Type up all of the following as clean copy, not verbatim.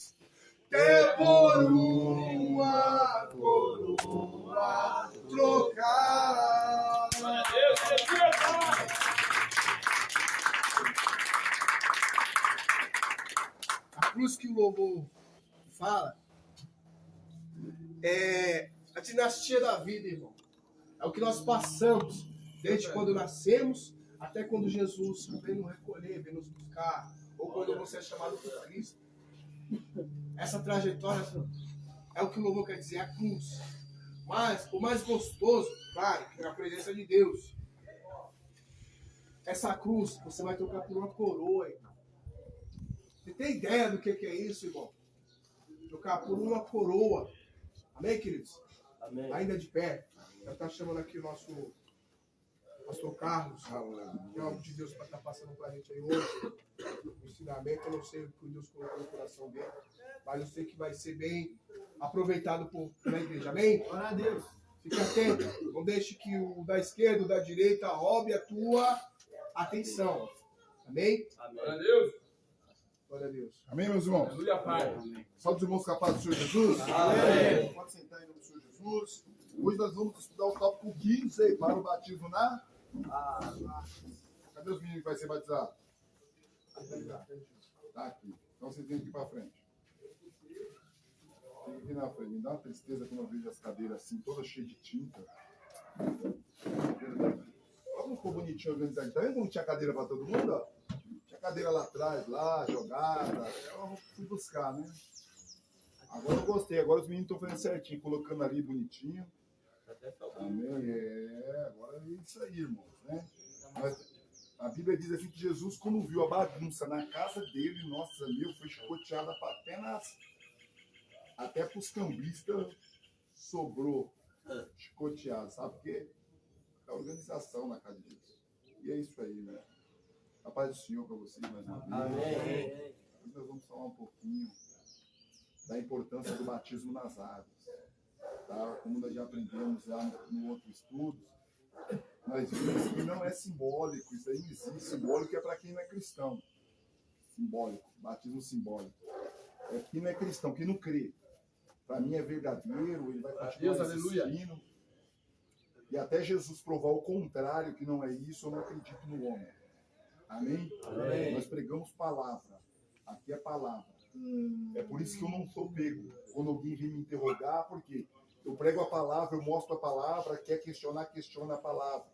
Jesus. Até por uma coroa trocar. A cruz que o louvor fala é a dinastia da vida, irmão. É o que nós passamos desde quando nascemos até quando Jesus vem nos recolher, vem nos buscar, ou quando você é chamado por Cristo. Essa trajetória é o que o louvor quer dizer, a cruz. Mas o mais gostoso, claro, que é a presença de Deus. Essa cruz, você vai trocar por uma coroa, irmão. Você tem ideia do que é isso, irmão? Trocar por uma coroa. Amém, queridos? Amém. Ainda de pé. Já está chamando aqui o nosso pastor Carlos, que é algo de Deus para estar passando para a gente aí hoje. O ensinamento, eu não sei o que Deus colocou no coração dele, mas eu sei que vai ser bem aproveitado pela igreja. Amém? Glória a Deus. Fique atento. Não deixe que o da esquerda, o da direita roube a tua atenção. Amém? Amém. Glória a Deus. Glória a Deus. Amém, meus irmãos? Aleluia, Pai. Amém. Salve os irmãos capazes do Senhor Jesus. Amém. Pode sentar em nome do Senhor Jesus. Hoje nós vamos estudar o tópico 15 para o batismo na... Cadê os meninos que vai ser batizado? Tá aqui. Então vocês vêm aqui para frente. Fica aqui na frente. Me dá uma tristeza quando eu vejo as cadeiras assim, todas cheias de tinta. Olha como ficou bonitinho organizado. Tá vendo como tinha cadeira para todo mundo? Ó? Tinha cadeira lá atrás, lá, jogada. Eu fui buscar, né? Agora eu gostei. Agora os meninos estão fazendo certinho, colocando ali bonitinho. Amém. Agora é isso aí, irmãos, né? Mas a Bíblia diz assim que Jesus, como viu a bagunça na casa dele, nossa, meu, foi chicoteada até para os cambistas sobrou chicoteado, sabe por quê? A organização na casa de Deus. E é isso aí, né? A paz do Senhor para vocês mais uma vez. Amém. Hoje nós vamos falar um pouquinho da importância do batismo nas águas. Tá? Como nós já aprendemos lá no outro estudo, nós vimos que não é simbólico, isso aí não existe. Simbólico é para quem não é cristão. Simbólico, batismo simbólico. É quem não é cristão, quem não crê. Para mim é verdadeiro, ele vai continuar existindo. E até Jesus provar o contrário, que não é isso, eu não acredito no homem. Amém? Amém. Nós pregamos palavra. Aqui é palavra. É por isso que eu não sou pego. Quando alguém vem me interrogar, porque eu prego a palavra, eu mostro a palavra, quer questionar, questiona a palavra.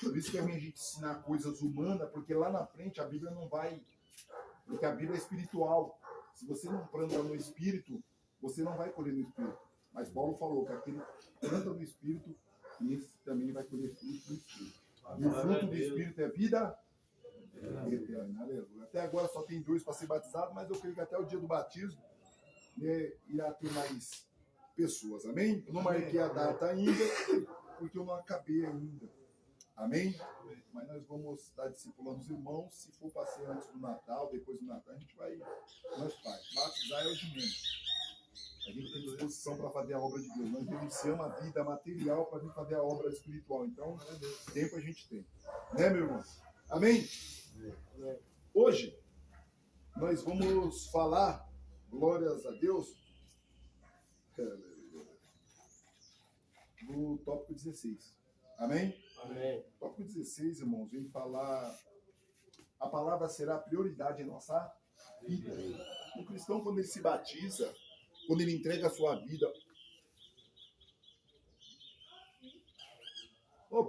Por isso que é ruim a gente ensinar coisas humanas, porque lá na frente a Bíblia não vai... Porque a Bíblia é espiritual. Se você não planta no Espírito, você não vai colher no Espírito. Mas Paulo falou que aquele que planta no Espírito, esse também vai colher fruto do Espírito. E o fruto do Espírito é vida eterna. Aleluia. Até agora só tem 2 para ser batizado, mas eu creio que até o dia do batismo, né, irá ter mais pessoas. Amém? Eu não marquei a data ainda, porque eu não acabei ainda. Amém? Mas nós vamos estar discipulando os irmãos. Se for para ser antes do Natal, depois do Natal, a gente vai. Nós faz. Batizar é o de menos. A gente tem disposição para fazer a obra de Deus. Nós gerenciamos a vida material para vir fazer a obra espiritual. Então, tempo a gente tem. Né, meu irmão? Amém? Hoje, nós vamos falar, glórias a Deus, do tópico 16. Amém? Amém. Tópico 16, irmãos, vem falar, a palavra será prioridade em nossa vida. O cristão, quando ele se batiza, quando ele entrega a sua vida...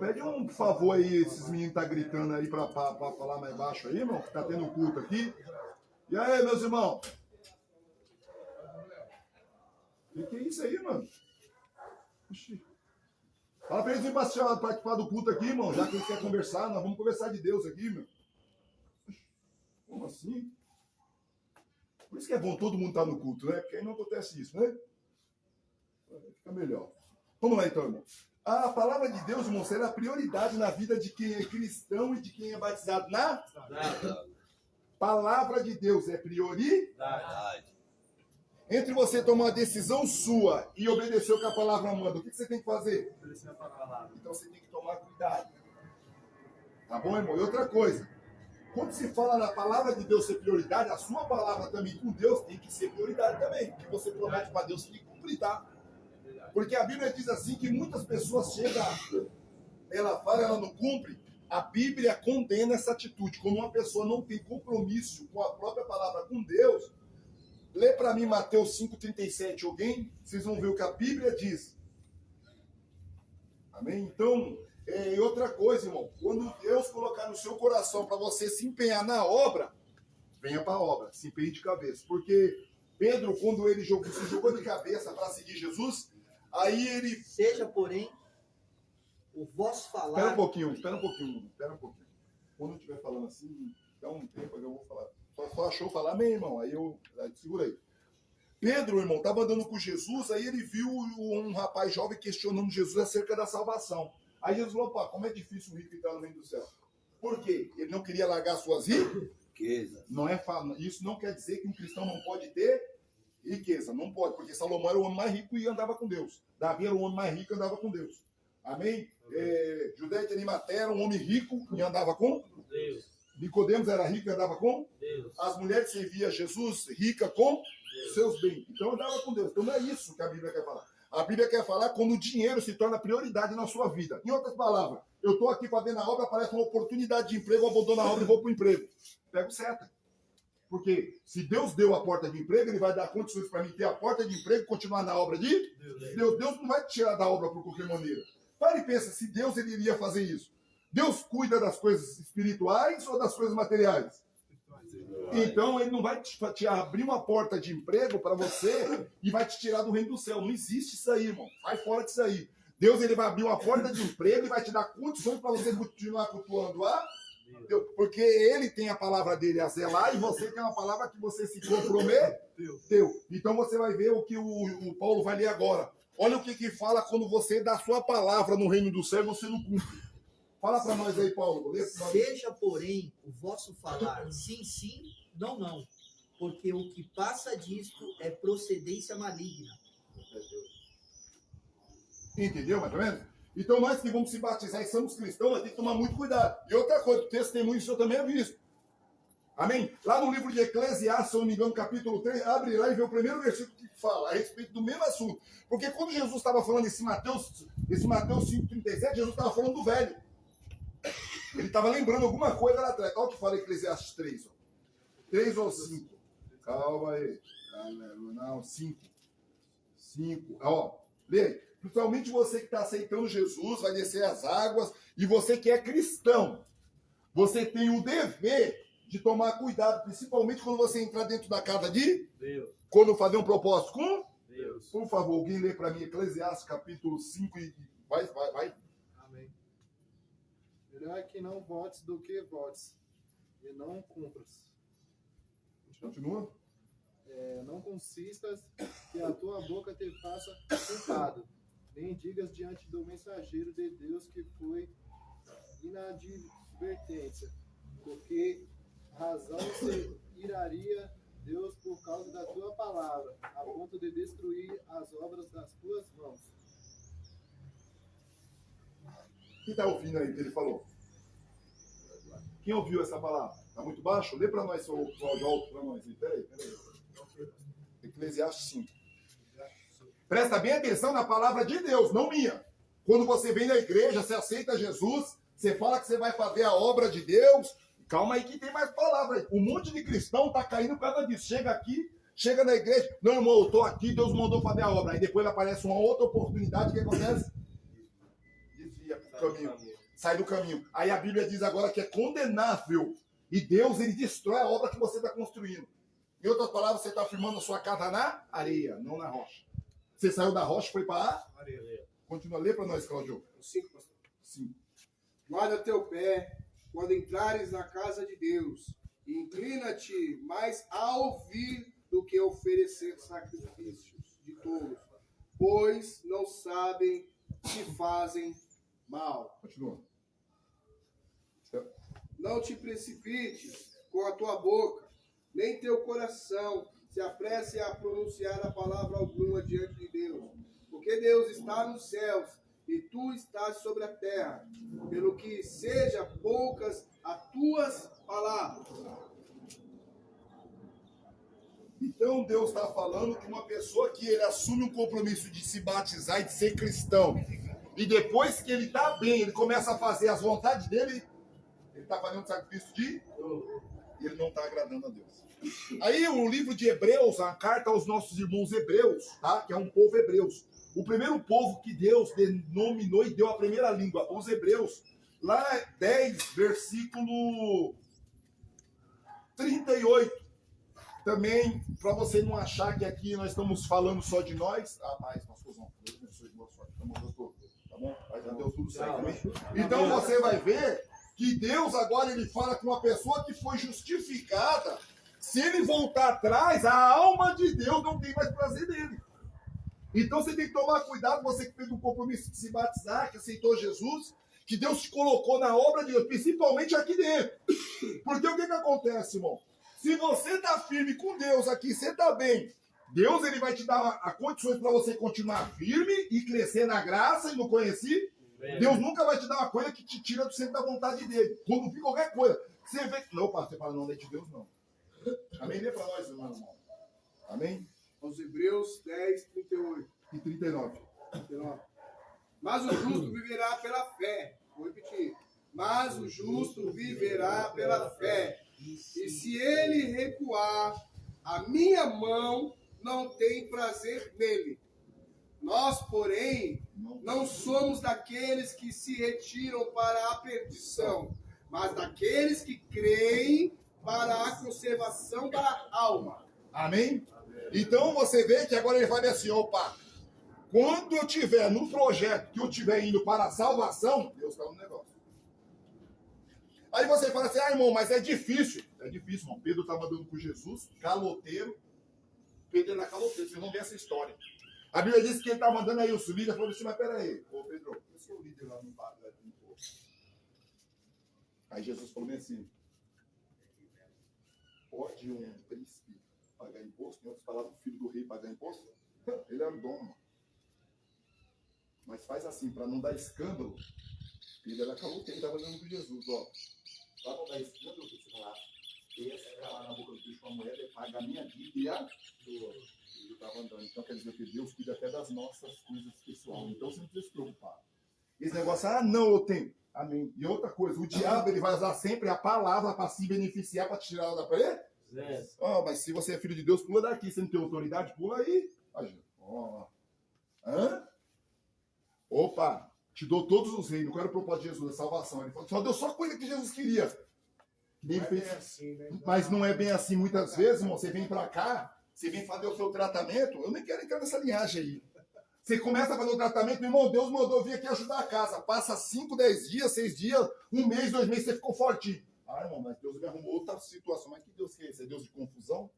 Pede um favor aí, esses meninos estão gritando aí para falar mais baixo aí, irmão, que está tendo culto aqui. E aí, meus irmãos? O que é isso aí, mano? Oxi. Fala pra eles virem participar do culto aqui, irmão, já que eles querem conversar, nós vamos conversar de Deus aqui, meu. Como assim? Por isso que é bom todo mundo estar no culto, né? Porque aí não acontece isso, né? Fica melhor. Vamos lá então, irmão. A palavra de Deus, irmão, será prioridade na vida de quem é cristão e de quem é batizado na... Palavra de Deus é prioridade. Entre você tomar uma decisão sua e obedecer o que a palavra manda, o que você tem que fazer? Obedecer a palavra. Então você tem que tomar cuidado. Tá bom, irmão? E outra coisa, Quando se fala na palavra de Deus ser prioridade, a sua palavra também com Deus tem que ser prioridade também. O que você promete para Deus tem que cumprir, tá? Porque a Bíblia diz assim que muitas pessoas chegam, ela fala, ela não cumpre. A Bíblia condena essa atitude. Quando uma pessoa não tem compromisso com a própria palavra com Deus, lê para mim Mateus 5,37, alguém? Vocês vão ver o que a Bíblia diz. Amém? Então, e outra coisa, irmão. Quando Deus colocar no seu coração para você se empenhar na obra, venha para a obra, se empenhe de cabeça. Porque Pedro, quando ele se jogou de cabeça para seguir Jesus, aí ele... Seja, porém, o vosso falar... Espera um pouquinho. Quando eu estiver falando assim, dá um tempo que eu vou falar. Só achou falar, amém, irmão? Aí eu segurei. Pedro, irmão, estava andando com Jesus, aí ele viu um rapaz jovem questionando Jesus acerca da salvação. Aí Jesus falou, pá, como é difícil o rico entrar no reino do céu. Por quê? Ele não queria largar suas riquezas. Isso não quer dizer que um cristão não pode ter riqueza. Não pode, porque Salomão era o homem mais rico e andava com Deus. Davi era o homem mais rico e andava com Deus. Amém? Judá de Arimateia era um homem rico e andava com Deus. Nicodemos era rico e andava com Deus. As mulheres serviam Jesus rica com Deus. Seus bens. Então andava com Deus. Então não é isso que a Bíblia quer falar. A Bíblia quer falar quando o dinheiro se torna prioridade na sua vida. Em outras palavras, eu estou aqui fazendo a obra, aparece uma oportunidade de emprego, eu abandono a obra e vou para o emprego. Pego certo. Porque se Deus deu a porta de emprego, Ele vai dar condições para mim ter a porta de emprego e continuar na obra de Deus. Deus não vai te tirar da obra por qualquer maneira. Para e pensa, se Deus ele iria fazer isso. Deus cuida das coisas espirituais ou das coisas materiais? Então ele não vai te abrir uma porta de emprego para você e vai te tirar do reino do céu. Não existe isso aí, irmão. Vai fora disso aí. Deus ele vai abrir uma porta de emprego e vai te dar condições para você continuar cultuando a Deus. Porque ele tem a palavra dele a zelar e você tem uma palavra que você se comprometeu. Então você vai ver o que o Paulo vai ler agora. Olha o que fala quando você dá sua palavra no reino do céu e você não cumpre. Fala para nós aí, Paulo. Seja, porém, o vosso falar sim, sim, não, não. Porque o que passa disto é procedência maligna. Entendeu, mais ou menos? Então nós que vamos se batizar e somos cristãos, nós temos que tomar muito cuidado. E outra coisa, o testemunho isso eu também é visto. Amém? Lá no livro de Eclesiastes, se eu não me engano, capítulo 3, abre lá e vê o primeiro versículo que fala a respeito do mesmo assunto. Porque quando Jesus estava falando esse Mateus 5,37, Jesus estava falando do velho. Ele estava lembrando alguma coisa lá atrás. Olha o que fala Eclesiastes 3. Ó. 3 ou 5? Calma aí. Não, 5. 5. Ó, lê aí. Principalmente você que está aceitando Jesus, vai descer as águas. E você que é cristão, você tem o dever de tomar cuidado, principalmente quando você entrar dentro da casa de Deus. Quando fazer um propósito com Deus. Por favor, alguém lê para mim Eclesiastes capítulo 5 e vai. Amém. Melhor é que não votes do que votes, e não cumpras. Continua. Não consistas que a tua boca te faça culpado, nem digas diante do mensageiro de Deus que foi inadvertência, porque razão se iraria Deus por causa da tua palavra, a ponto de destruir as obras das tuas mãos. Quem está ouvindo aí o que ele falou? Quem ouviu essa palavra? Está muito baixo? Lê para nós, seu áudio alto para nós. Peraí. Eclesiastes 5. Presta bem atenção na palavra de Deus, não minha. Quando você vem na igreja, você aceita Jesus, você fala que você vai fazer a obra de Deus. Calma aí que tem mais palavra aí. Um monte de cristão está caindo por causa disso. Chega aqui, chega na igreja. Não, irmão, eu estou aqui, Deus mandou fazer a obra. Aí depois aparece uma outra oportunidade, o que acontece? Desvia para o caminho. Sai do caminho. Aí a Bíblia diz agora que é condenável. E Deus, ele destrói a obra que você está construindo. Em outras palavras, você está firmando a sua casa na areia, não na rocha. Você saiu da rocha e foi para a areia. Continua a ler para nós, Claudio. 5, pastor. 5. Guarda teu pé quando entrares na casa de Deus, e inclina-te mais a ouvir do que oferecer sacrifícios de tolos, pois não sabem que fazem mal. Continua. Não te precipites com a tua boca, nem teu coração se apresse a pronunciar a palavra alguma diante de Deus, porque Deus está nos céus e tu estás sobre a terra, pelo que seja poucas as tuas palavras. Então Deus está falando que uma pessoa que ele assume um compromisso de se batizar e de ser cristão, e depois que ele está bem, ele começa a fazer as vontades dele, ele está fazendo sacrifício de... ele não está agradando a Deus. Aí o livro de Hebreus, a carta aos nossos irmãos hebreus, tá? Que é um povo hebreus. O primeiro povo que Deus denominou e deu a primeira língua, os hebreus. Lá 10, versículo 38. Também, para você não achar que aqui nós estamos falando só de nós. Ah, mas, pastorzão, Deus abençoe, boa sorte. Tamo junto, tá bom? Mas já deu tudo certo também. Então você vai ver que Deus agora ele fala com uma pessoa que foi justificada. Se ele voltar atrás, a alma de Deus não tem mais prazer nele. Então você tem que tomar cuidado, você que fez um compromisso de se batizar, que aceitou Jesus, que Deus te colocou na obra de Deus, principalmente aqui dentro. Porque o que acontece, irmão? Se você está firme com Deus aqui, você está bem. Deus ele vai te dar as condições para você continuar firme e crescer na graça e no conhecido. Deus nunca vai te dar uma coisa que te tira do centro da vontade dele. Quando vir qualquer coisa, você vê que... Não, pastor, você fala, não é de Deus, não. Amém? Lê para nós, irmão. Amém? Aos Hebreus 10, 38. E 39. Mas o justo viverá pela fé. Vou repetir. Mas o justo viverá pela fé. E se ele recuar, a minha mão não tem prazer nele. Nós, porém, não somos daqueles que se retiram para a perdição, mas daqueles que creem para a conservação da alma. Amém? Então você vê que agora ele vai assim, opa, quando eu estiver no projeto que eu estiver indo para a salvação, Deus está no negócio. Aí você fala assim, irmão, mas é difícil. É difícil, irmão. Pedro estava andando com Jesus, caloteiro. Pedro era caloteiro, vocês vão ver essa história. A Bíblia diz que ele estava andando aí, os líderes falou assim, mas peraí, ô Pedro, eu sou o líder lá no paga imposto. Aí Jesus falou assim, pode um príncipe pagar imposto? Em outras palavras, o filho do rei pagar imposto? Ele era o dono. Mas faz assim, para não dar escândalo, ele era caloteiro, estava andando com Jesus, ó. Para não dar escândalo, você vai lá, pesca lá na boca do bicho com a moeda e paga a minha dívida e a sua. Ele estava andando. Então quer dizer que Deus cuida até das nossas coisas pessoais. Então você não precisa se preocupar. Esse negócio, não, eu tenho. Amém. E outra coisa, o diabo ele vai usar sempre a palavra para se beneficiar, para te tirar ela da parede. Mas se você é filho de Deus, pula daqui. Você não tem autoridade, pula aí. Opa, te dou todos os reinos. Qual era o propósito de Jesus? A salvação. Ele falou, só deu só coisa que Jesus queria. Ele fez... assim, né? Mas não é bem assim muitas vezes, irmão. Você vem para cá, você vem fazer o seu tratamento. Eu nem quero entrar nessa linhagem aí. Você começa a fazer o tratamento, meu irmão, Deus mandou vir aqui ajudar a casa. Passa 5, 10 dias, 6 dias, 1 mês, 2 meses, você ficou fortinho. Irmão, mas Deus me arrumou outra situação. Mas que Deus que é esse? É Deus de confusão?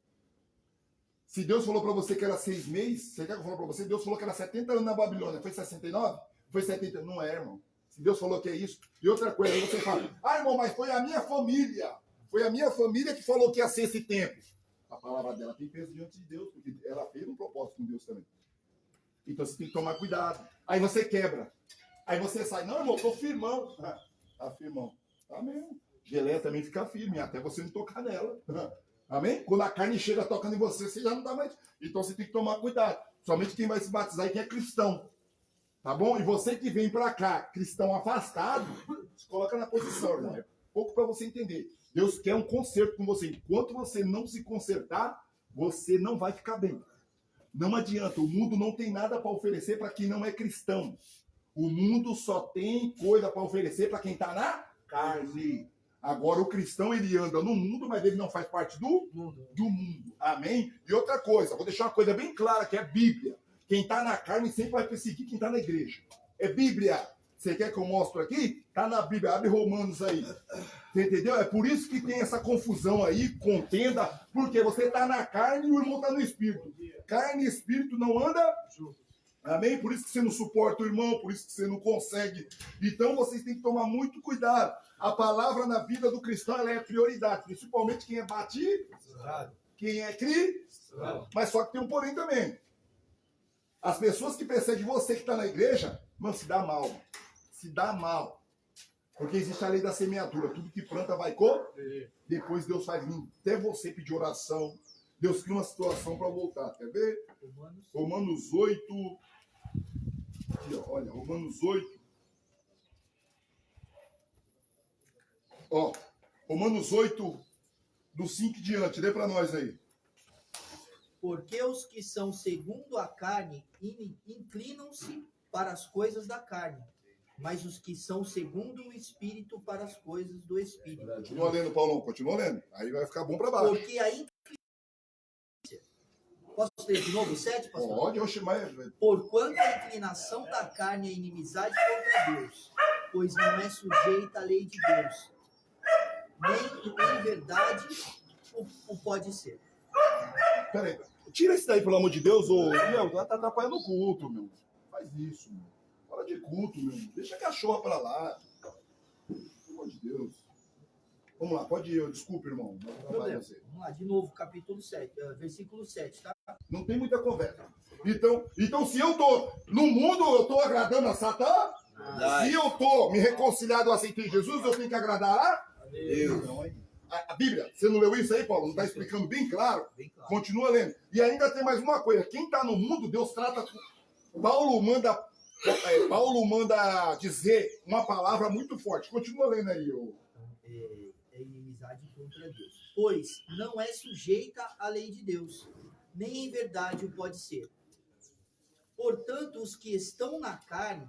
Se Deus falou para você que era 6 meses, você quer que eu fale para você? Deus falou que era 70 anos na Babilônia. Foi 69? Foi 70? Não é, irmão. Se Deus falou que é isso. E outra coisa, aí você fala, irmão, mas foi a minha família. Foi a minha família que falou que ia ser esse tempo. A palavra dela tem peso diante de Deus, porque ela fez um propósito com Deus também. Então você tem que tomar cuidado. Aí você quebra. Aí você sai, não, irmão, tô firmão. Tá firmão. Tá mesmo. Geleia também fica firme, até você não tocar nela. Amém? Quando a carne chega tocando em você, você já não dá mais. Então você tem que tomar cuidado. Somente quem vai se batizar e quem é cristão. Tá bom? E você que vem pra cá, cristão afastado, se coloca na posição, irmão. É pouco para você entender. Deus quer um conserto com você. Enquanto você não se consertar, você não vai ficar bem. Não adianta. O mundo não tem nada para oferecer para quem não é cristão. O mundo só tem coisa para oferecer para quem está na carne. Agora, o cristão, ele anda no mundo, mas ele não faz parte do mundo. Amém? E outra coisa, vou deixar uma coisa bem clara, que é Bíblia. Quem está na carne sempre vai perseguir quem está na igreja. É Bíblia. Você quer que eu mostre aqui? Está na Bíblia. Abre Romanos aí. Você entendeu? É por isso que tem essa confusão aí, contenda, porque você está na carne e o irmão está no espírito. Carne e espírito não andam juntos. Amém? Por isso que você não suporta o irmão, por isso que você não consegue. Então vocês têm que tomar muito cuidado. A palavra na vida do cristão ela é prioridade, principalmente quem é batizado, quem é cristão. Mas só que tem um porém também. As pessoas que perseguem você que está na igreja, Mano, se dá mal. Se dá mal. Porque existe a lei da semeadura. Tudo que planta vai colher. Depois Deus faz vir até você pedir oração. Deus cria uma situação para voltar. Quer ver? Romanos 8. Aqui, ó, olha, Romanos 8. Ó, Romanos 8, do 5 em diante. Lê para nós aí. Porque os que são segundo a carne inclinam-se para as coisas da carne, mas os que são segundo o Espírito para as coisas do Espírito. Continua lendo, Paulão, continua lendo. Aí vai ficar bom para baixo. Porque a inclinação... Posso ler de novo 7, pastor? Pode, oxe, mas... Porquanto a inclinação da carne é inimizade contra Deus, pois não é sujeita à lei de Deus, nem em verdade o pode ser. Peraí, tira esse daí, pelo amor de Deus, ô... Meu, tá atrapalhando o culto, meu. Faz isso, meu. Fala de culto, meu. Deixa a cachorra pra lá. Pelo amor de Deus. Vamos lá, pode ir. Desculpa, irmão. Vamos lá, de novo, capítulo 7, versículo 7, tá? Não tem muita conversa. Então, se eu tô no mundo, eu tô agradando a Satã? Se eu tô me reconciliado, eu aceitei Jesus, eu tenho que agradar a Deus. Não, aí. A Bíblia, você não leu isso aí, Paulo? Não está explicando bem claro? Bem claro. Continua lendo. E ainda tem mais uma coisa. Quem está no mundo, Deus trata... Paulo manda dizer uma palavra muito forte. Continua lendo aí. É inimizade contra Deus. Pois não é sujeita à lei de Deus, nem em verdade o pode ser. Portanto, os que estão na carne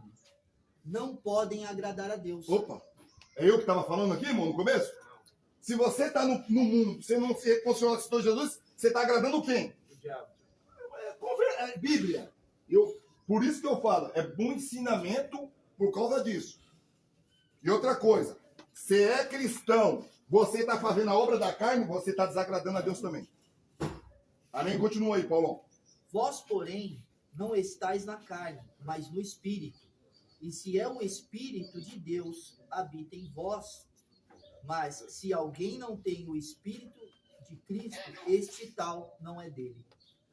não podem agradar a Deus. Opa! É eu que estava falando aqui, irmão, no começo? Se você está no mundo, você não se reconciliou com o Senhor Jesus, você está agradando quem? O diabo. É Bíblia. Por isso que eu falo, é bom ensinamento por causa disso. E outra coisa, se é cristão, você está fazendo a obra da carne, você está desagradando a Deus também. Amém? Continua aí, Paulão. Vós, porém, não estáis na carne, mas no Espírito. E se é o Espírito de Deus, habita em vós. Mas se alguém não tem o Espírito de Cristo, este tal não é dele.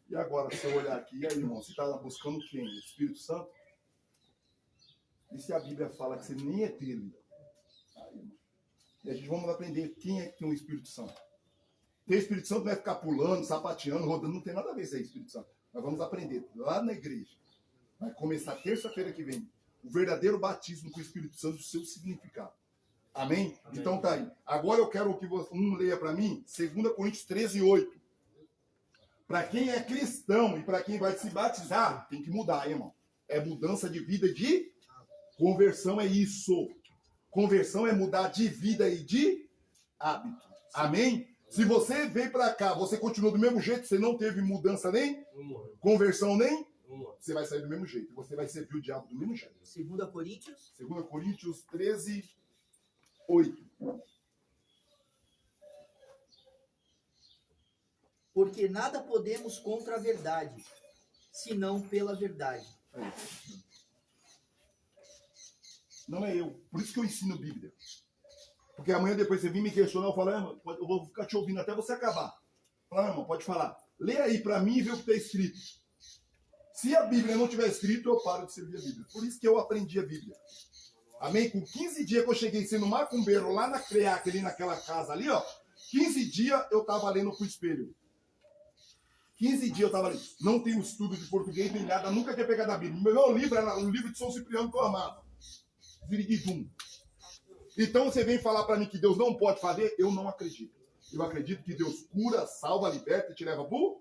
E agora, se eu olhar aqui, aí, irmão, você está buscando quem? O Espírito Santo? E se a Bíblia fala que você nem é dele? Aí, irmão. E a gente vamos aprender quem é que tem o Espírito Santo. Ter Espírito Santo não é ficar pulando, sapateando, rodando, não tem nada a ver isso aí, Espírito Santo. Nós vamos aprender lá na igreja. Vai começar terça-feira que vem. O verdadeiro batismo com o Espírito Santo, o seu significado. Amém? Amém? Então tá aí. Agora eu quero que você leia para mim 2 Coríntios 13, 8. Para quem é cristão e para quem vai se batizar, tem que mudar, hein, irmão. É mudança de vida e de conversão, é isso. Conversão é mudar de vida e de hábito. Amém? Se você veio para cá, você continua do mesmo jeito, você não teve mudança nem conversão nem, você vai sair do mesmo jeito. Você vai servir o diabo do mesmo jeito. 2 Coríntios? 2 Coríntios 13, 8. Porque nada podemos contra a verdade, senão pela verdade. Não é eu. Por isso que eu ensino Bíblia. Porque amanhã depois você vir me questionar, eu falo, eu vou ficar te ouvindo até você acabar. Fala, irmão, pode falar. Lê aí para mim e vê o que está escrito. Se a Bíblia não tiver escrito, eu paro de servir a Bíblia. Por isso que eu aprendi a Bíblia. Amém? Com 15 dias que eu cheguei sendo macumbeiro lá na CREAC, ali naquela casa ali, ó. 15 dias eu estava lendo pro espelho. 15 dias eu estava lendo. Não tenho estudo de português nem nada, nunca tinha pegado a Bíblia. Meu livro era o livro de São Cipriano que eu amava. Viriguidum. Então você vem falar para mim que Deus não pode fazer? Eu não acredito. Eu acredito que Deus cura, salva, liberta e te leva pro...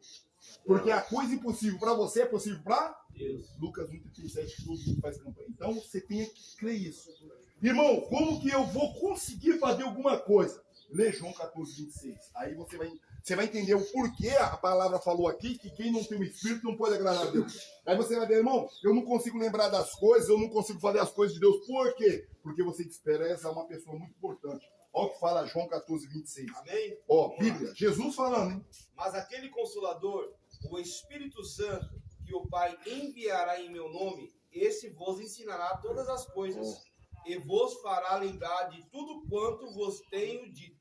Porque a coisa impossível para você é possível para Deus. Lucas 1:37, que todo mundo faz campanha. Então você tem que crer isso. Irmão, como que eu vou conseguir fazer alguma coisa? Lê João 14:26. Aí você vai entender o porquê a palavra falou aqui que quem não tem o Espírito não pode agradar a Deus. Aí você vai ver, irmão, eu não consigo lembrar das coisas, eu não consigo fazer as coisas de Deus. Por quê? Porque você despreza uma pessoa muito importante. Olha o que fala João 14:26. Amém? Ó, Bíblia, Jesus falando, hein? Mas aquele Consolador, o Espírito Santo, que o Pai enviará em meu nome, esse vos ensinará todas as coisas e vos fará lembrar de tudo quanto vos tenho dito.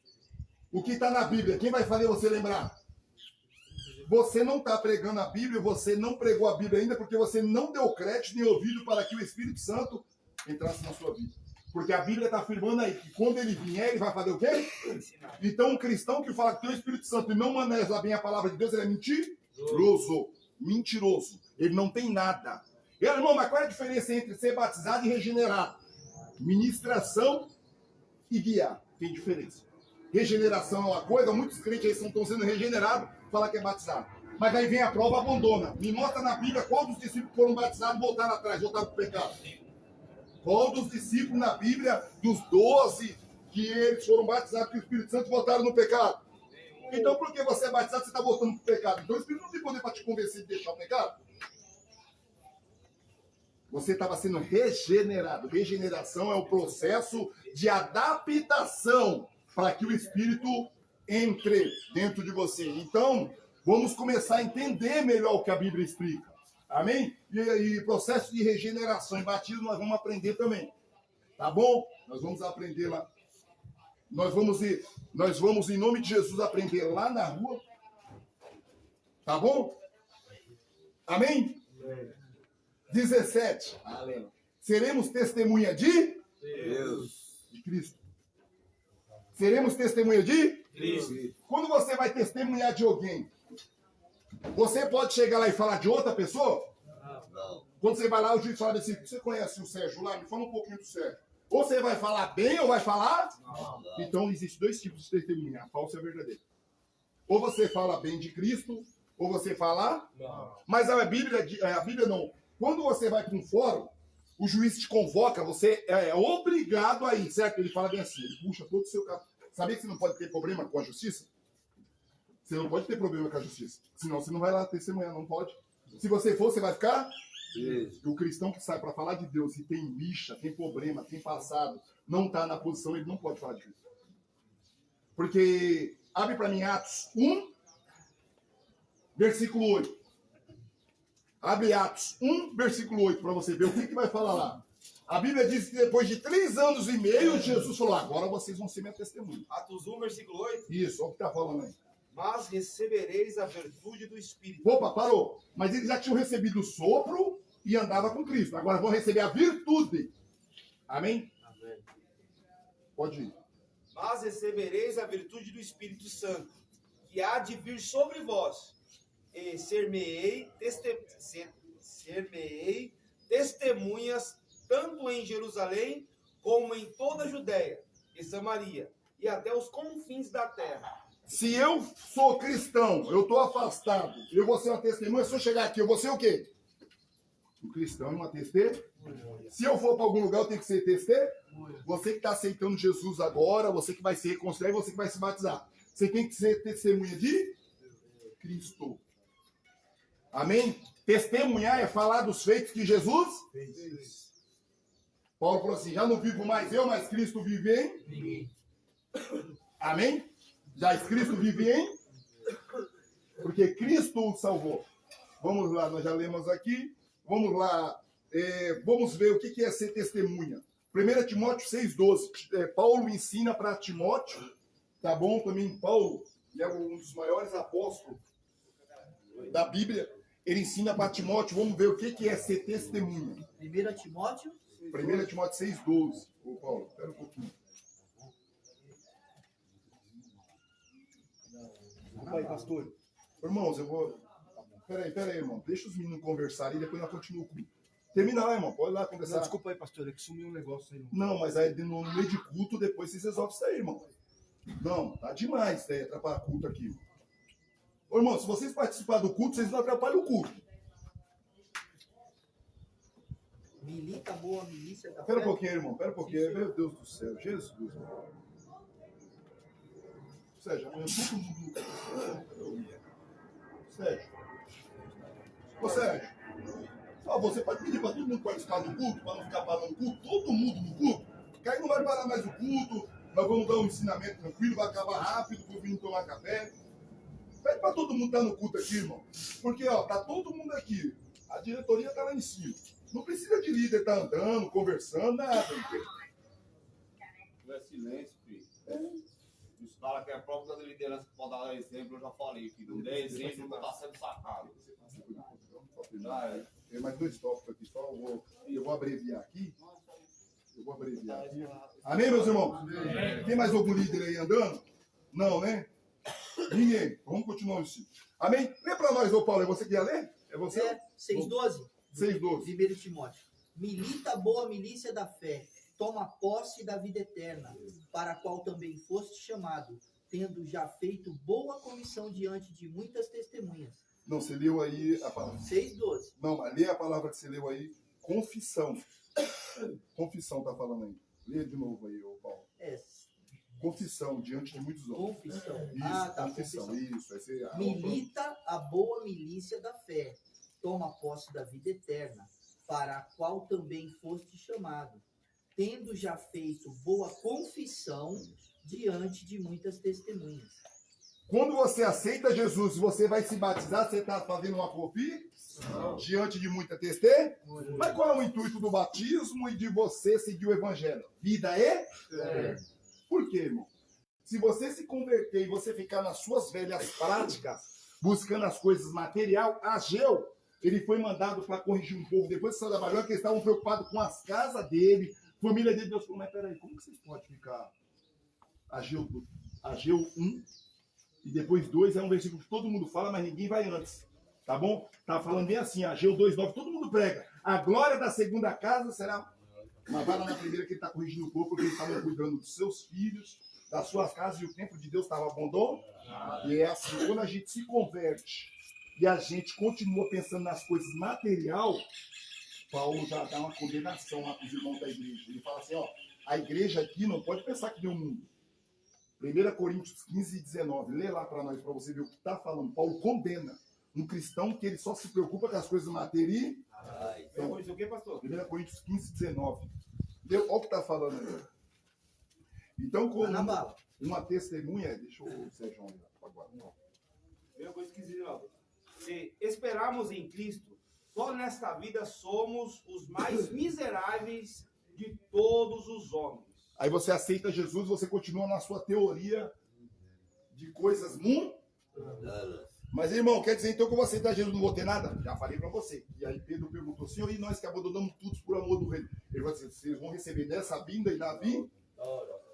O que está na Bíblia, quem vai fazer você lembrar? você não está pregando a Bíblia, você não pregou a Bíblia ainda, porque você não deu crédito nem ouvido para que o Espírito Santo entrasse na sua vida. Porque a Bíblia está afirmando aí que quando ele vier, ele vai fazer o quê? Então, um cristão que fala que tem o Espírito Santo e não maneja bem a palavra de Deus, ele é mentiroso. Mentiroso. Ele não tem nada. E, irmão, mas qual é a diferença entre ser batizado e regenerado? Ministração e guiar. Tem diferença. Regeneração é uma coisa, muitos crentes aí estão sendo regenerados, falam que é batizado. Mas aí vem a prova, abandona. Me mostra na Bíblia qual dos discípulos foram batizados e voltaram atrás, voltaram para o pecado. Qual dos discípulos na Bíblia, dos 12, que eles foram batizados pelo Espírito Santo e voltaram no pecado? Então, por que você é batizado, você está voltando para o pecado? Então, o Espírito não tem poder para te convencer de deixar o pecado. Você estava sendo regenerado. Regeneração é o processo de adaptação para que o Espírito entre dentro de você. Então, vamos começar a entender melhor o que a Bíblia explica. Amém? E processo de regeneração e batismo nós vamos aprender também. Tá bom? Nós vamos aprender lá. Nós vamos, em nome de Jesus, aprender lá na rua. Tá bom? Amém? 17. Amém. Seremos testemunha de Deus. De Cristo. Seremos testemunha de Cristo. Quando você vai testemunhar de alguém, você pode chegar lá e falar de outra pessoa? Não. Quando você vai lá, o juiz fala assim, você conhece o Sérgio lá? Me fala um pouquinho do Sérgio. Ou você vai falar bem ou vai falar? Não. Então, existem dois tipos de testemunha, a falsa e a verdadeira. Ou você fala bem de Cristo, ou você fala... Não. Mas a Bíblia não. Quando você vai para um fórum, o juiz te convoca, você é obrigado a ir, certo? Ele fala bem assim, ele puxa todo o seu carro. Sabia que você não pode ter problema com a justiça? Você não pode ter problema com a justiça. Senão você não vai lá testemunhar, não pode. Se você for, você vai ficar... Isso. O cristão que sai para falar de Deus e tem lixa, tem problema, tem passado, não está na posição, ele não pode falar disso. Porque, abre para mim Atos 1, versículo 8. Abre Atos 1, versículo 8, para você ver o que vai falar lá. A Bíblia diz que depois de 3 anos e meio, Jesus falou, agora vocês vão ser minha testemunha. Atos 1, versículo 8. Isso, olha o que está falando aí. Mas recebereis a virtude do Espírito. Opa, parou. Mas eles já tinham recebido o sopro e andava com Cristo. Agora vão receber a virtude. Amém? Amém. Pode ir. Mas recebereis a virtude do Espírito Santo, que há de vir sobre vós, e ser-me-ei testemunhas, tanto em Jerusalém, como em toda a Judéia e Samaria, e até os confins da terra. Se eu sou cristão, eu estou afastado, eu vou ser uma testemunha, se eu chegar aqui, eu vou ser o quê? Um cristão, uma testemunha. Se eu for para algum lugar, eu tenho que ser testemunha. Você que está aceitando Jesus agora, você que vai se reconciliar, você que vai se batizar. Você tem que ser testemunha de Cristo. Amém? Testemunhar é falar dos feitos que Jesus fez. Paulo falou assim, já não vivo mais eu, mas Cristo vive em mim. Amém? Já Cristo vive em? Porque Cristo o salvou. Vamos lá, nós já lemos aqui. Vamos lá. Vamos ver o que é ser testemunha. 1 Timóteo 6,12. Paulo ensina para Timóteo. Tá bom? Também Paulo, ele é um dos maiores apóstolos da Bíblia. Ele ensina para Timóteo. Vamos ver o que é ser testemunha. 1 Timóteo 1 Timóteo 6,12. Ô Paulo, espera um pouquinho. Aí, pastor. Irmãos, eu vou... Peraí, irmão. Deixa os meninos conversarem e depois nós continuamos comigo. Termina lá, irmão. Pode ir lá conversar. Não, desculpa aí, pastor. É que sumiu um negócio aí. Não, mas aí no meio de culto, depois vocês resolvem isso aí, irmão. Não, tá demais isso aí, atrapalhar culto aqui. Ô, irmão, se vocês participarem do culto, vocês não atrapalham o culto. milita boa milícia da Pera um fé. pouquinho, irmão. Pera um pouquinho. Meu Deus do céu. Jesus. Sérgio, amanhã todo mundo... Sérgio. Ô, Sérgio. Você pode pedir para todo mundo participar do culto, para não ficar parando o culto, todo mundo no culto, que aí não vai parar mais o culto, nós vamos dar um ensinamento tranquilo, vai acabar rápido, vou vir tomar café. Pede para todo mundo estar no culto aqui, irmão, porque tá todo mundo aqui, a diretoria está lá em cima, não precisa de líder estar andando, conversando, nada. Não é silêncio, filho. cara que é próprio da liderança que pode dar exemplo, eu já falei aqui. Não der exemplo, não está sendo sacado. Tem mais 2 tópicos aqui, só eu vou abreviar aqui. Amém, meus irmãos? Tem mais algum líder aí andando? Não, né? Ninguém. Vamos continuar o ensino. Amém? Lê para nós, ô Paulo. É você que ia ler? É você? 6:12. 6:12. 1 Timóteo. Milita a boa milícia da fé, toma posse da vida eterna, para a qual também foste chamado, tendo já feito boa comissão diante de muitas testemunhas. Não, você leu aí a palavra. 6:12. Não, mas lê a palavra que você leu aí. Confissão. Confissão tá falando aí. Lê de novo aí, ô Paulo. Confissão diante de muitos homens. Confissão. Isso, Tá, confissão. Isso. Milita a boa milícia da fé, toma posse da vida eterna, para a qual também foste chamado, tendo já feito boa confissão diante de muitas testemunhas. Quando você aceita Jesus, você vai se batizar, você está fazendo uma confissão diante de muita testemunha. Mas qual é o intuito do batismo e de você seguir o evangelho? Vida é? Por quê, irmão? Se você se converter e você ficar nas suas velhas práticas, buscando as coisas material, Ageu, ele foi mandado para corrigir um povo. Depois que saiu da Babilônia, que eles estavam preocupados com as casas dele, família dele. Deus falou, mas peraí, como que vocês podem ficar? Ageu 1 e depois 2 é um versículo que todo mundo fala, mas ninguém vai antes. Tá bom? Tá falando bem assim, Ageu 2:9, todo mundo prega. A glória da segunda casa será... Mas vai lá na primeira que ele está corrigindo o povo, porque eles estavam cuidando dos seus filhos, das suas casas, e o templo de Deus estava abandonado. E é assim, quando a gente se converte e a gente continua pensando nas coisas material, Paulo já dá uma condenação lá para os irmãos da igreja. Ele fala assim, ó, a igreja aqui não pode pensar que deu mundo. 1 Coríntios 15:19, lê lá para nós, para você ver o que está falando. Paulo condena um cristão que ele só se preocupa com as coisas materiais. Então, O que, pastor? 1 Coríntios 15:19. Olha o que está falando aí. Então, como uma testemunha, deixa o Sérgio olhar agora. Primeira coisa que esquisita, se esperarmos em Cristo, só nesta vida somos os mais miseráveis de todos os homens. Aí você aceita Jesus, você continua na sua teoria de coisas mundanas. Mas, irmão, quer dizer então que eu vou aceitar Jesus, não vou ter nada? Já falei para você. E aí Pedro perguntou, Senhor, e nós que abandonamos tudo por amor do reino? Ele vai dizer, vocês vão receber nessa vinda e na vinda?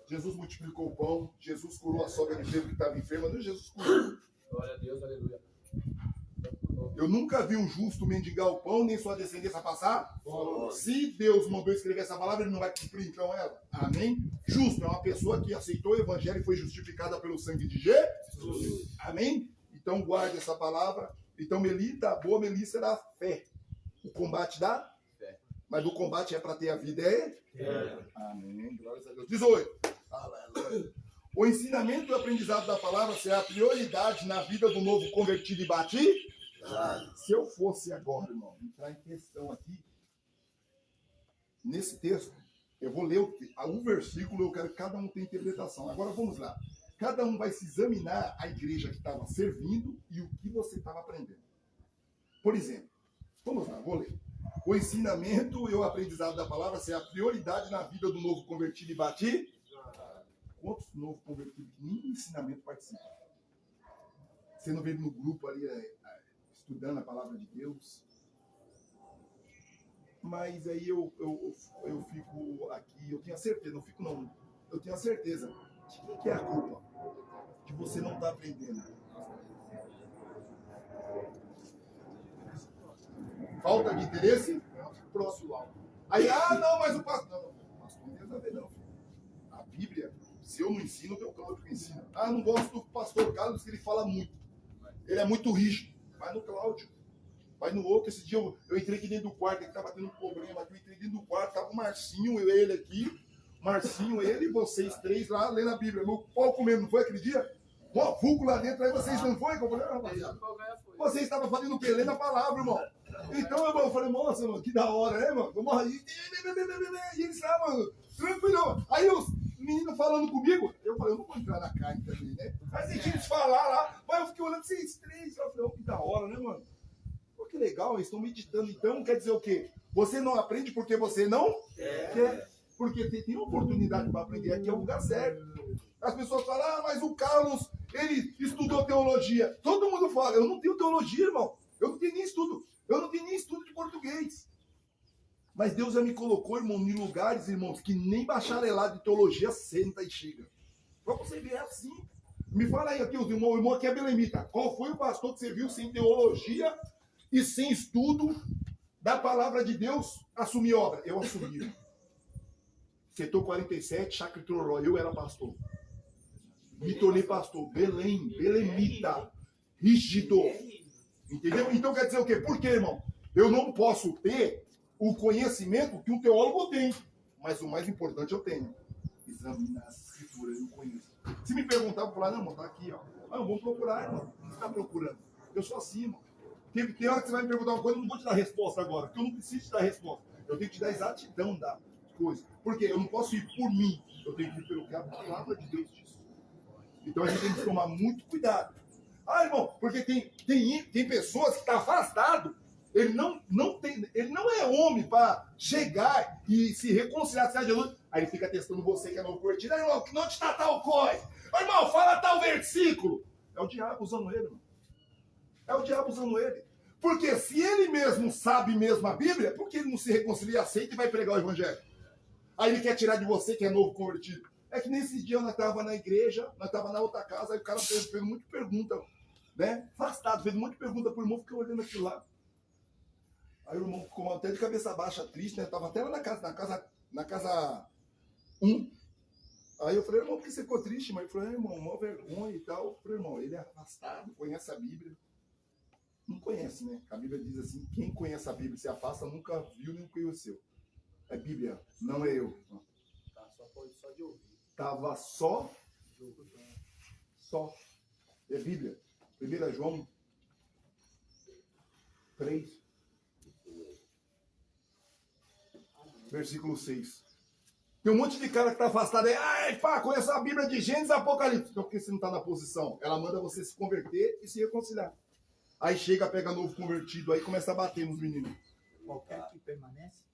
Jesus multiplicou o pão, Jesus curou a sogra de Pedro que estava enferma, não, Jesus curou. Glória a Deus, aleluia. Eu nunca vi um justo mendigar o pão, nem sua descendência passar. Se Deus mandou escrever essa palavra, ele não vai cumprir então ela. Amém? Justo é uma pessoa que aceitou o evangelho e foi justificada pelo sangue de Jesus. Amém? Então guarde essa palavra. Então milita, a boa milícia da fé. O combate da fé. Mas o combate é para ter a vida Amém. Glórias a Deus. 18. Aleluia. O ensinamento e o aprendizado da palavra será a prioridade na vida do novo convertido e batido. Se eu fosse agora, irmão, entrar em questão aqui, nesse texto, eu vou ler o versículo, eu quero que cada um tenha interpretação. Agora vamos lá. Cada um vai se examinar a igreja que estava servindo e o que você estava aprendendo. Por exemplo, vamos lá, vou ler. O ensinamento e o aprendizado da palavra será a prioridade na vida do novo convertido e batido. Quantos novos convertidos nem ensinamento participam? Você não vê no grupo ali estudando a palavra de Deus? Mas aí eu fico aqui, eu tenho a certeza, não fico não, eu tenho a certeza. De quem que é a culpa? De você não estar aprendendo. Falta de interesse? Próximo. Aí, não, mas o pastor... Não, o pastor não tem nada a ver não. A Bíblia... Se eu não ensino, tem outro que ensina. Não gosto do pastor Carlos, que ele fala muito. Ele é muito rígido. Vai no Cláudio. Vai no outro. Esse dia eu entrei aqui dentro do quarto, ele estava tendo um problema aqui. Eu entrei dentro do quarto, estava o Marcinho, ele aqui. Marcinho, ele e vocês três lá lendo a Bíblia. No palco mesmo, não foi aquele dia? Um vulco lá dentro, aí vocês não foi? Vocês estavam fazendo o quê? Lendo a palavra, irmão. Então, irmão, eu falei, nossa, mano, que da hora, né, mano? Vamos aí. E eles estavam tranquilo. Aí os meninos falando comigo, eu falei, eu não vou entrar na carne também, né? Mas deixa eles falar lá. Mas eu fiquei olhando vocês três. Eu falei, que da hora, né, mano? Pô, que legal, eles estão meditando. Então, quer dizer o quê? Você não aprende porque você não quer. Porque tem oportunidade para aprender aqui, é o lugar certo. As pessoas falam, ah, mas o Carlos, ele estudou teologia. Todo mundo fala, eu não tenho teologia, irmão. Eu não tenho nem estudo. Eu não tenho nem estudo de português. Mas Deus já me colocou, irmão, em lugares, irmãos, que nem bacharelado de teologia senta e chega. Pra você ver, é assim. Me fala aí, aqui, o irmão aqui é belemita. Qual foi o pastor que você viu sem teologia e sem estudo da palavra de Deus assumir obra? Eu assumi. Setor 47, Chacre Troró, eu era pastor. Me tornei pastor. Belém, belemita, rígido. Entendeu? Então quer dizer o quê? Por quê, irmão? Eu não posso ter o conhecimento que um teólogo tem. Mas o mais importante eu tenho. Examinar as escrituras, eu não conheço. Se me perguntar, eu vou falar, não, irmão, tá aqui, ó. Ah, vamos procurar, irmão. O que você está procurando? Eu sou assim, irmão. Tem hora que você vai me perguntar uma coisa, eu não vou te dar resposta agora, porque eu não preciso te dar resposta. Eu tenho que te dar a exatidão da coisa. Porque eu não posso ir por mim, eu tenho que ir pelo que a palavra de Deus diz. Então a gente tem que tomar muito cuidado. Ah, irmão, porque tem pessoas que estão afastadas. Ele não é homem para chegar e se reconciliar com Jesus. Aí ele fica testando você que é novo convertido. Aí, irmão, que não está tal coisa. Ô, irmão, fala tal versículo. É o diabo usando ele, irmão. É o diabo usando ele. Porque se ele mesmo sabe mesmo a Bíblia, por que ele não se reconcilia, aceita e vai pregar o evangelho? Aí ele quer tirar de você que é novo convertido. É que nesses dias nós estávamos na igreja, nós estávamos na outra casa, aí o cara fez muita pergunta, né? Afastado, fez muita pergunta pro irmão, fiquei olhando aquilo lá. Aí o irmão ficou até de cabeça baixa, triste, né? Tava até lá na casa 1. Aí eu falei, irmão, por que você ficou triste? Mas ele falou, irmão, uma vergonha e tal. Eu falei, irmão, ele é afastado, conhece a Bíblia. Não conhece, né? A Bíblia diz assim, quem conhece a Bíblia e se afasta nunca viu nem conheceu. É Bíblia, não é eu. Tá, só de ouvir. Tava só. É Bíblia. 1 João 3. Versículo 6. Tem um monte de cara que está afastado aí. Ai, pá, conhece a Bíblia de Gênesis e Apocalipse. Então por que você não está na posição? Ela manda você se converter e se reconciliar. Aí chega, pega novo convertido, aí começa a bater nos meninos. Qualquer que permanece.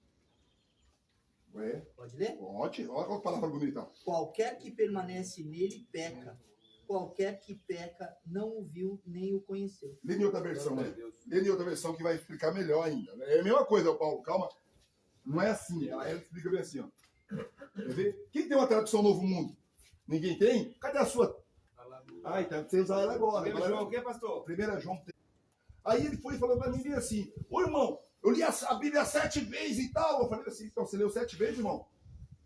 Ué? Pode ler? Pode. Olha a palavra bonita. Qualquer que permanece nele peca. Qualquer que peca não o viu nem o conheceu. Lê em outra versão, né? Lê em outra versão que vai explicar melhor ainda. É a mesma coisa, Paulo, calma. Não é assim, ela explica bem assim, ó. Quer ver? Quem tem uma tradução Novo Mundo? Ninguém tem? Cadê a sua? Ah, então você usar ela agora. 1 João o quê, pastor? 1 João. Aí ele foi e falou pra mim assim, ô irmão, eu li a Bíblia 7 vezes e tal. Eu falei assim, então você leu 7 vezes, irmão?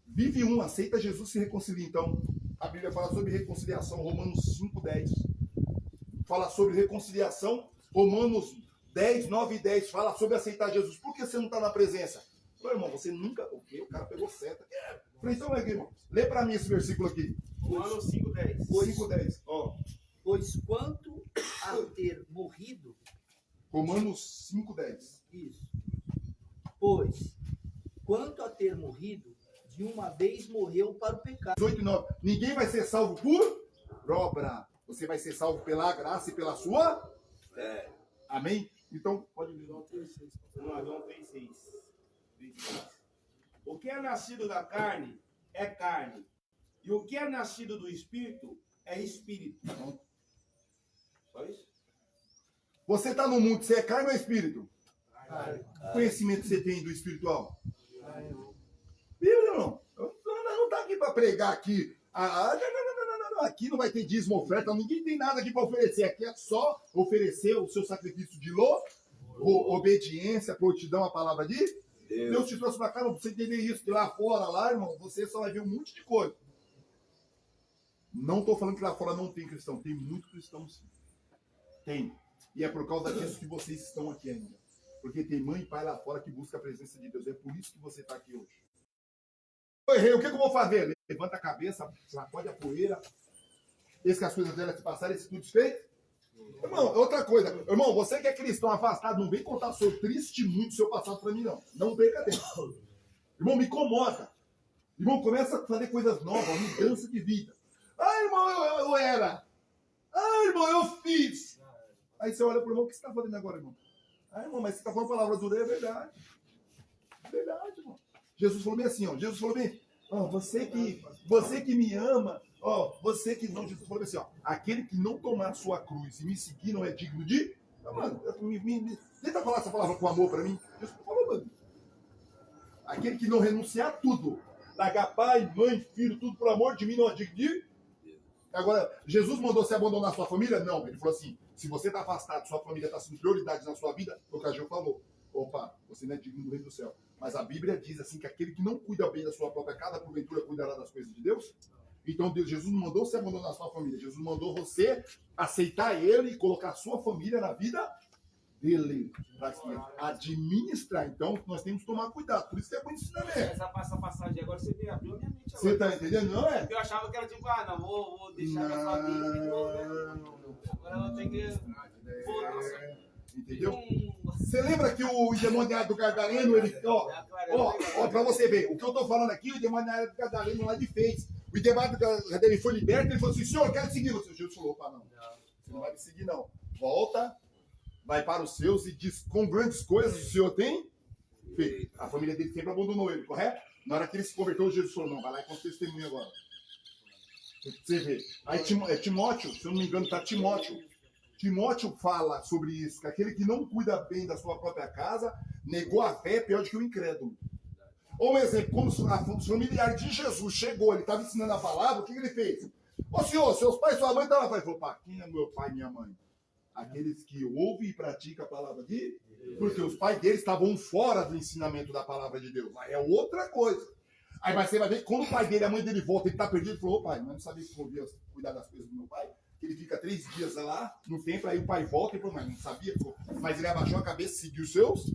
Vive um, aceita Jesus, se reconcilia. Então, a Bíblia fala sobre reconciliação, Romanos 5:10. Fala sobre reconciliação, Romanos 10, 9 e 10. Fala sobre aceitar Jesus. Por que você não está na presença? Falei, irmão, você nunca... O quê? O cara pegou seta. Falei, então, irmão, lê pra mim esse versículo aqui. Romanos 5:10. 5:10. Ó. Pois quanto a ter morrido... Romanos 5:10. Isso. Pois, quanto a ter morrido, de uma vez morreu para o pecado. 18 e 9. Ninguém vai ser salvo por obra. Você vai ser salvo pela graça e pela sua fé. Amém? Então, pode ler. João 3:6. O que é nascido da carne é carne. E o que é nascido do espírito é espírito. Só isso? Você está no mundo, você é carne ou é espírito? Que conhecimento você tem do espiritual? Viu, irmão? Não está aqui para pregar aqui. Não. Aqui não vai ter dízimo, oferta, ninguém tem nada aqui para oferecer. Aqui é só oferecer o seu sacrifício de obediência, prontidão à palavra de Deus te trouxe para cá, não precisa entender isso. De lá fora, lá, irmão, você só vai ver um monte de coisa. Não estou falando que lá fora não tem cristão. Tem muito cristão, sim. Tem. E é por causa disso que vocês estão aqui ainda. Porque tem mãe e pai lá fora que busca a presença de Deus. É por isso que você está aqui hoje. Eu errei, o que eu vou fazer? Levanta a cabeça, sacode a poeira. Esse que as coisas dela se passarem, esse tudo feito. Irmão, outra coisa. Irmão, você que é cristão afastado, não vem contar seu triste muito seu passado para mim, não. Não perca tempo. Irmão, me incomoda. Irmão, começa a fazer coisas novas, mudança de vida. Ah, irmão, eu era. Ah, irmão, eu fiz. Aí você olha pro irmão, o que você está fazendo agora, irmão? Ah, irmão, mas você está falando palavra dura, é verdade. É verdade, irmão. Jesus falou bem assim, ó. Jesus falou bem, Ó, você que me ama, ó, você que não, Jesus falou assim, ó, aquele que não tomar a sua cruz e me seguir não é digno de... Mano, tenta falar essa palavra com amor pra mim. Jesus falou, mano. Aquele que não renunciar a tudo, largar pai, mãe, filho, tudo por amor de mim não é digno de... Agora, Jesus mandou você abandonar sua família? Não, ele falou assim, se você está afastado, sua família está sendo prioridade na sua vida, o Cajão falou, opa, você não é digno do reino do céu. Mas a Bíblia diz assim que aquele que não cuida bem da sua própria casa, porventura cuidará das coisas de Deus. Então Jesus não mandou você abandonar a sua família, Jesus mandou você aceitar ele e colocar a sua família na vida dele, para administrar. Então nós temos que tomar cuidado, por isso que é bom ensinamento. Essa passagem agora você me abriu a minha mente. Você está entendendo? Não é? Porque eu achava que era tipo, ah, não, vou deixar minha família de novo, né? Agora ela tem que... Entendeu? Você lembra que o endemoniado do Gadareno, ele... Ó, pra você ver, o que eu tô falando aqui, o endemoniado do Gadareno lá de fez. O endemoniado do Gadareno, ele foi liberto, ele falou assim, senhor, eu quero seguir você. Jesus falou, opa, não. Você não vai me seguir, não. Volta, vai para os seus e diz, com grandes coisas o senhor tem feito. A família dele sempre abandonou ele, correto? Na hora que ele se converteu, Jesus falou, não, vai lá e conta testemunho agora. Você vê. Aí Timóteo, se eu não me engano, tá Timóteo. Timóteo fala sobre isso, que aquele que não cuida bem da sua própria casa, negou a fé, é pior do que o incrédulo. Ou um exemplo, quando os familiares de Jesus chegou, ele estava ensinando a palavra, o que ele fez? Ô senhor, seus pais e sua mãe estavam lá. Ele falou, pá, quem é meu pai e minha mãe? Aqueles que ouvem e praticam a palavra de Deus. Porque os pais deles estavam fora do ensinamento da palavra de Deus. Mas é outra coisa. Aí você vai ver que quando o pai dele, a mãe dele volta, ele está perdido, ele falou, ô pai, mas não sabia que podia cuidar das coisas do meu pai? Que ele fica 3 dias lá no templo, aí o pai volta e falou, mas não sabia, mas ele abaixou a cabeça e seguiu os seus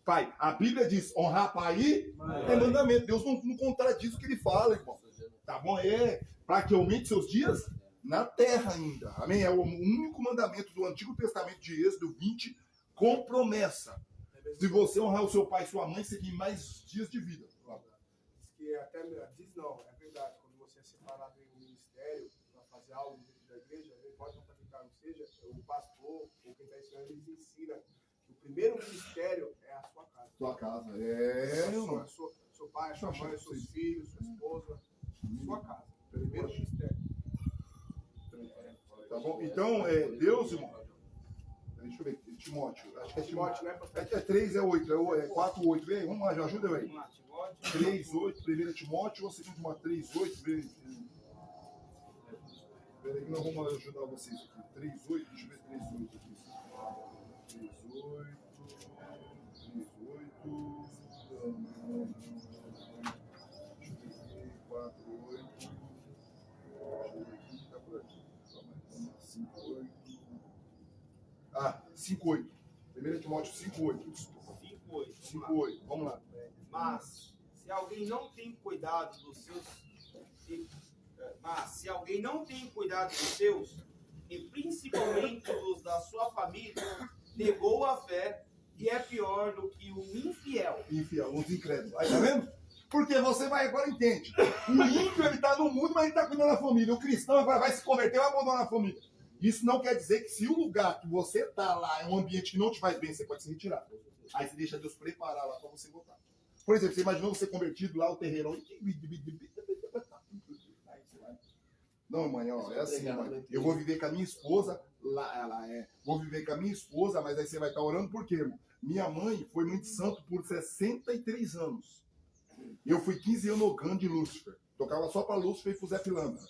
pai. A Bíblia diz, honrar pai e é mandamento. Deus não contradiz o que ele fala, irmão. Tá bom? É para que aumente seus dias na terra ainda. Amém? É o único mandamento do Antigo Testamento de Êxodo 20 com promessa. Se você honrar o seu pai e sua mãe, você tem mais dias de vida. Diz que até diz não, é verdade. Quando você é separado em um ministério para fazer algo dentro da igreja, ele pode não praticar, não seja o pastor ou quem está ensinando, eles ensinam que o primeiro ministério é a sua casa. Sua casa, é. Seu pai, sua mãe, seus filhos, sua esposa, sua casa. Primeiro ministério. Tá bom? Então, Deus, irmão. Deixa eu ver, Timóteo. Acho que é Timóteo, né? É 3, é 8, é 4, 8. Vem, vamos lá, já ajuda eu aí. 3, 8, 1 Timóteo, ou 2 Timóteo 3, 8. Peraí que nós vamos ajudar vocês aqui. 3, 8, deixa eu ver 3, 8 aqui. 3, 8. 3, 8. Deixa eu ver aqui. 4, 8. Deixa eu ver aqui, tá por aqui. 5, 8. 5, 8. 1 Timóteo 5, 8. 5, 8. Vamos lá. Mas, se alguém não tem cuidado dos seus... Mas, se alguém não tem cuidado dos seus, e principalmente dos da sua família, negou a fé e é pior do que o infiel. Infiel, os incrédulos. Aí, tá vendo? Porque você vai agora entende. O ímpio, ele tá no mundo, mas ele tá cuidando da família. O cristão agora vai se converter e vai abandonar a família. Isso não quer dizer que se o lugar que você tá lá é um ambiente que não te faz bem, você pode se retirar. Aí você deixa Deus preparar lá para você voltar. Por exemplo, você imaginou você convertido lá, o terreiro... Não, mãe, ó, é assim, mãe. Eu vou viver com a minha esposa, lá ela é. Vou viver com a minha esposa, mas aí você vai estar orando por quê, irmão? Minha mãe foi mãe de santo por 63 anos. Eu fui 15 anos no de Lúcifer. Tocava só para Lúcifer e pro Zé Pilantra.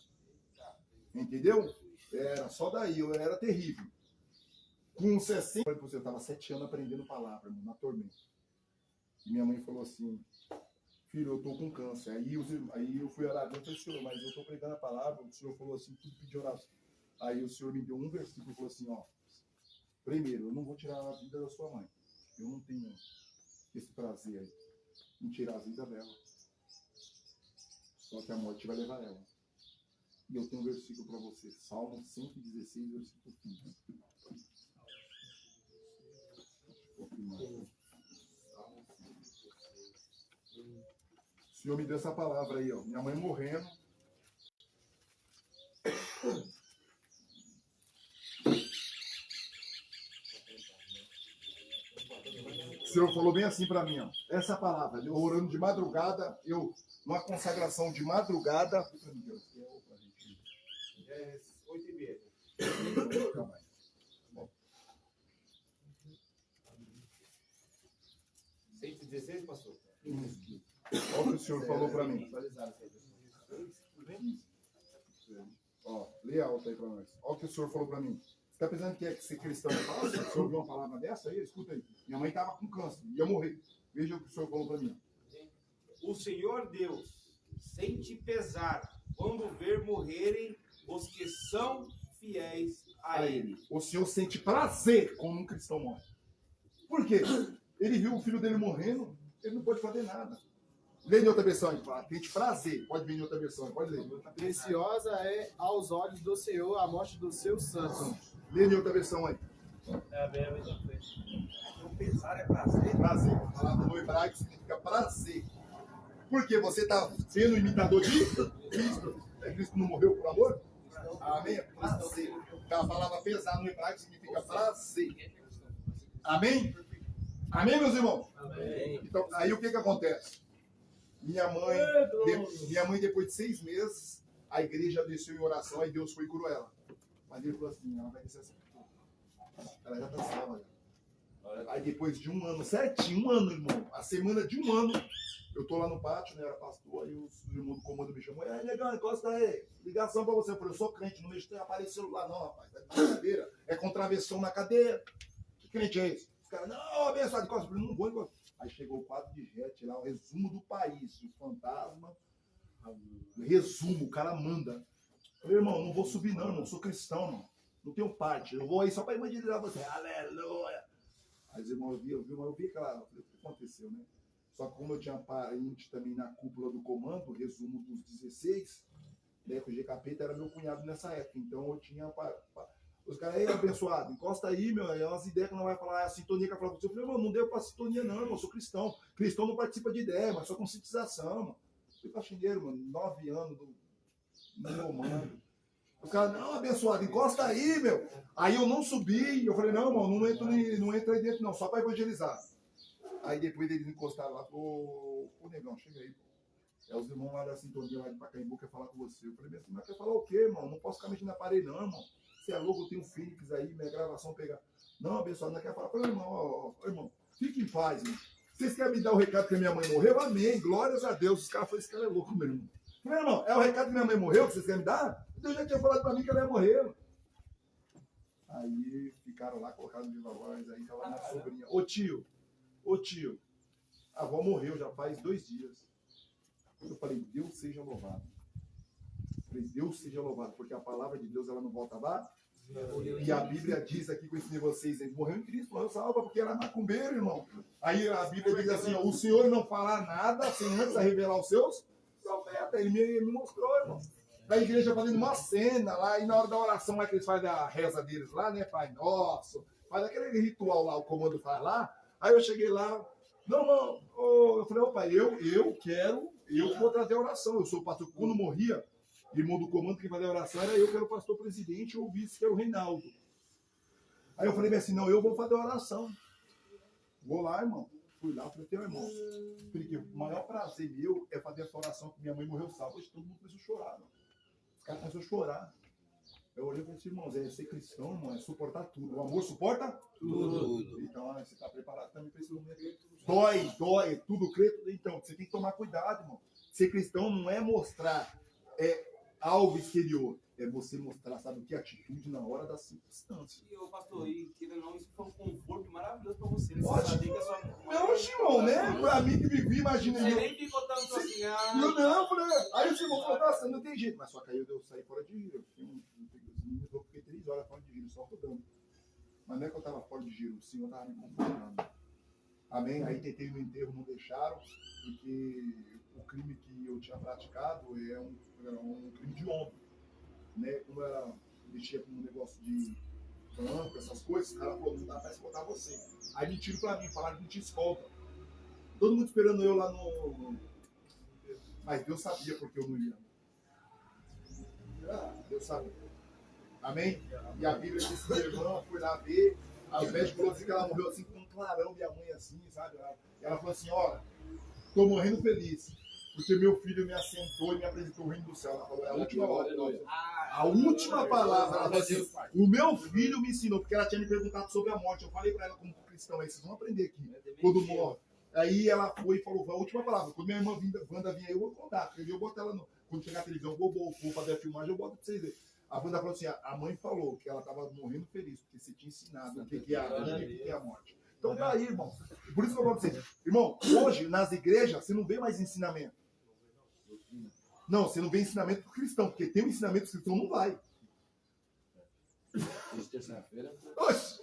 Entendeu? Era só daí, eu era terrível. Com 60... Eu estava 7 anos aprendendo palavra, irmão, na tormenta. E minha mãe falou assim... Filho, eu tô com câncer. Aí eu fui orar dentro e falei, senhor, mas eu tô pregando a palavra. O senhor falou assim, tudo pediu oração. Aí o senhor me deu um versículo e falou assim, ó. Primeiro, eu não vou tirar a vida da sua mãe. Eu não tenho esse prazer aí em tirar a vida dela. Só que a morte vai levar ela. E eu tenho um versículo para você. Salmo 116, versículo 15. O Senhor me deu essa palavra aí, ó. Minha mãe morrendo. Senhor falou bem assim para mim, ó. Essa palavra, eu orando de madrugada, numa consagração de madrugada. É 8h30. Calma aí. 116, pastor? Olha o que o senhor falou para mim. Ó, lê alto aí para nós. Olha o que o senhor falou para mim. Você está pensando que é que ser cristão é fácil? O senhor ouviu uma palavra dessa aí? Escuta aí. Minha mãe estava com câncer, ia morrer. Veja o que o senhor falou para mim. O Senhor Deus sente pesar quando ver morrerem os que são fiéis a Ele. O senhor sente prazer quando um cristão morre. Por quê? Ele viu o filho dele morrendo, ele não pode fazer nada. Lê em outra versão, ele fala, tem prazer. Pode vir em outra versão, pode ler. Preciosa é aos olhos do Senhor a morte dos seus santos. Lê em outra versão aí. É bem a mesma coisa. Então, pesar é prazer. Prazer. A palavra no hebraico significa prazer. Porque você está sendo imitador de Cristo. É Cristo que não morreu por amor? Amém? É prazer. A palavra pesar no hebraico significa prazer. Amém? Amém, meus irmãos? Amém. Então, aí o que acontece? Minha mãe, depois de 6 meses, a igreja desceu em oração, aí Deus foi e curou ela. Mas ele falou assim, ela vai descer assim. Ela já está salva. Aí depois de 1 ano, certinho, 1 ano, irmão, a semana de 1 ano, eu tô lá no pátio, né, era pastor, aí os irmãos do comando me chamou, aí, negão, encosta aí, ligação pra você. Eu falei, eu sou crente, não mexo tem aparelho celular não, rapaz, é brincadeira, é contravenção na cadeia. Que crente é esse? Os caras, não, abençoado, encosta. Eu falei, não vou encostar. Aí chegou o quadro de jet lá, o resumo do país, o fantasma, o resumo, o cara manda. Eu falei, irmão, não vou subir não, irmão, sou cristão, irmão. Não tenho parte, eu vou aí só para evangelizar você. Aleluia! Aí os irmãos eu vi aquela. O que aconteceu, né? Só que como eu tinha parente também na cúpula do comando, resumo dos 16, né? Que o GKP era meu cunhado nessa época. Então eu tinha. Os caras, aí, abençoado, encosta aí, meu. É umas ideias que não vai falar, é a sintonia que vai falar com você. Eu falei, irmão, não deu pra sintonia, não, irmão. Eu sou cristão. Cristão não participa de ideia, mas só conscientização, mano. Fui faxineiro, mano, 9 anos no comando. Os caras, não, abençoado, encosta aí, meu. Aí eu não subi, eu falei, não, irmão, não entra aí dentro, não, só para evangelizar. Aí depois eles encostaram lá, ô negão, chega aí, pô. É os irmãos lá da sintonia, lá de Pacaembu, quer falar com você. Eu falei, mas quer falar o quê, irmão? Não posso ficar mexendo na parede, não, irmão. Você é louco, eu tenho um Fênix aí, minha gravação pegar. Não, abençoado, não quer falar. Eu falei, irmão, irmão, fique em paz, irmão. Vocês querem me dar o recado que a minha mãe morreu? Amém, glórias a Deus. Os caras falaram, esse cara é louco mesmo. Eu falei, irmão, é o recado que minha mãe morreu que vocês querem me dar? Deus já tinha falado pra mim que ela ia morrer. Aí ficaram lá, colocaram de viva voz, aí tava minha sobrinha. Ô tio, a avó morreu já faz 2 dias. Eu falei, Deus seja louvado. Deus seja louvado, porque a palavra de Deus ela não volta lá. E a Bíblia diz aqui que eu ensinei vocês, ele morreu em Cristo, morreu salva, porque era macumbeiro, irmão. Aí a Bíblia diz assim, ó, o Senhor não falar nada sem antes revelar os seus profetas. Ele me mostrou, irmão. Da igreja fazendo uma cena lá, e na hora da oração lá que eles fazem a reza deles lá, né, Pai Nosso, faz aquele ritual lá, o comando faz lá. Aí eu cheguei lá, não, mano, eu falei, ô pai, eu vou trazer a oração, eu sou o pastor. Quando morria, irmão do comando, quem fazia a oração era eu, que era o pastor presidente, ou o vice, que era o Reinaldo. Aí eu falei assim, não, eu vou fazer a oração. Vou lá, irmão. Fui lá, falei, teu irmão, porque o maior prazer meu é fazer essa oração que minha mãe morreu salva. Hoje todo mundo começou a chorar, irmão. Os caras começaram a chorar. Eu olhei e falei assim, irmãos, é ser cristão, irmão, é suportar tudo. O amor suporta tudo. Então, você está preparado também para esse momento. Dói, tudo crê, tudo. Então, você tem que tomar cuidado, irmão. Ser cristão não é mostrar algo exterior. É você mostrar, sabe o que? Atitude na hora da circunstância. E, pastor, querendo ou não, isso foi um conforto maravilhoso para você. Ótimo, irmão, né? Pra mim que vivi, imagina. Você nem ficou tanto assim, não, falei. Aí o irmão falou, nossa, não tem jeito. Mas só que aí eu saí fora de giro. Eu fiquei 3 horas fora de giro, só rodando. Mas não é que eu tava fora de giro, o Senhor tava me acompanhando. Amém? Aí tentei no enterro, não deixaram, porque o crime que eu tinha praticado era um crime de honra. Né? Como era, mexia com um negócio de banco, essas coisas, o cara falou, não dá pra escoltar você. Aí mentiram pra mim, falaram que não tinha escolta. Todo mundo esperando eu lá no... Mas Deus sabia porque eu não ia. Deus sabia. Amém? E a Bíblia disse que minha irmã foi lá ver, ao médico falou assim que ela morreu assim com clarão, minha mãe assim, sabe? Ela falou assim, olha, tô morrendo feliz, porque meu filho me assentou e me apresentou o reino do céu. Ela falou, é a última hora. A última palavra, ela falou assim, o meu filho me ensinou, porque ela tinha me perguntado sobre a morte. Eu falei para ela como cristão, aí vocês vão aprender aqui, quando morre. Aí ela foi e falou, a última palavra. Quando minha irmã Wanda vinha aí, eu vou contar, porque eu boto ela no... Quando chegar a televisão, vou fazer a filmagem, eu boto pra vocês verem. A Wanda falou assim, a mãe falou que ela estava morrendo feliz, porque você tinha ensinado o que é a vida e o que é a morte. Então tá aí, irmão. Por isso que eu falo pra vocês. Irmão, hoje, nas igrejas, você não vê mais ensinamento. Não, você não vê ensinamento pro cristão, porque tem um ensinamento que o cristão não vai. Terça-feira. Oxe,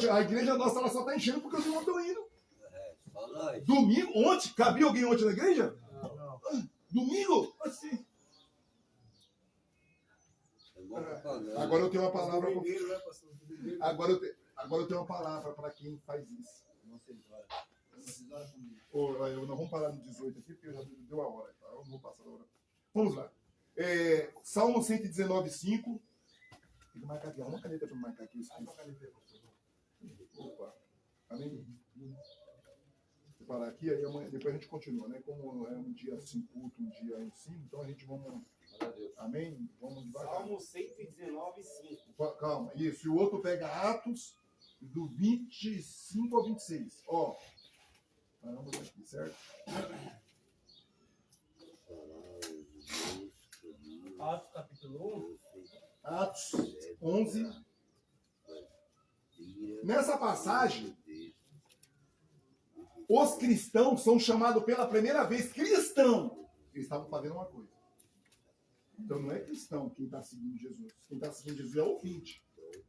a igreja nossa ela só tá enchendo porque os irmãos estão indo. Domingo, ontem, cabia alguém ontem na igreja? Não. Domingo? Assim. Agora eu tenho uma palavra. Agora eu tenho uma palavra para quem faz isso. Não vamos parar no 18 aqui, porque já deu a hora. Tá? Eu não vou passar a hora. Vamos lá. Salmo 119:5. Tem que marcar aqui. Uma caneta para marcar aqui. Opa. Amém? Vou parar aqui, aí amanhã, depois a gente continua, né? Como é um dia assim, culto, um dia ensino, então a gente vamos. Amém? Vamos devagar. Salmo 119:5. Calma, isso. E o outro pega Atos do 25 ao 26. Ó. Vamos aqui, certo? Atos capítulo 1. Atos 11. Nessa passagem, os cristãos são chamados pela primeira vez cristão. Eles estavam fazendo uma coisa. Então não é cristão quem está seguindo Jesus. Quem está seguindo Jesus é ouvinte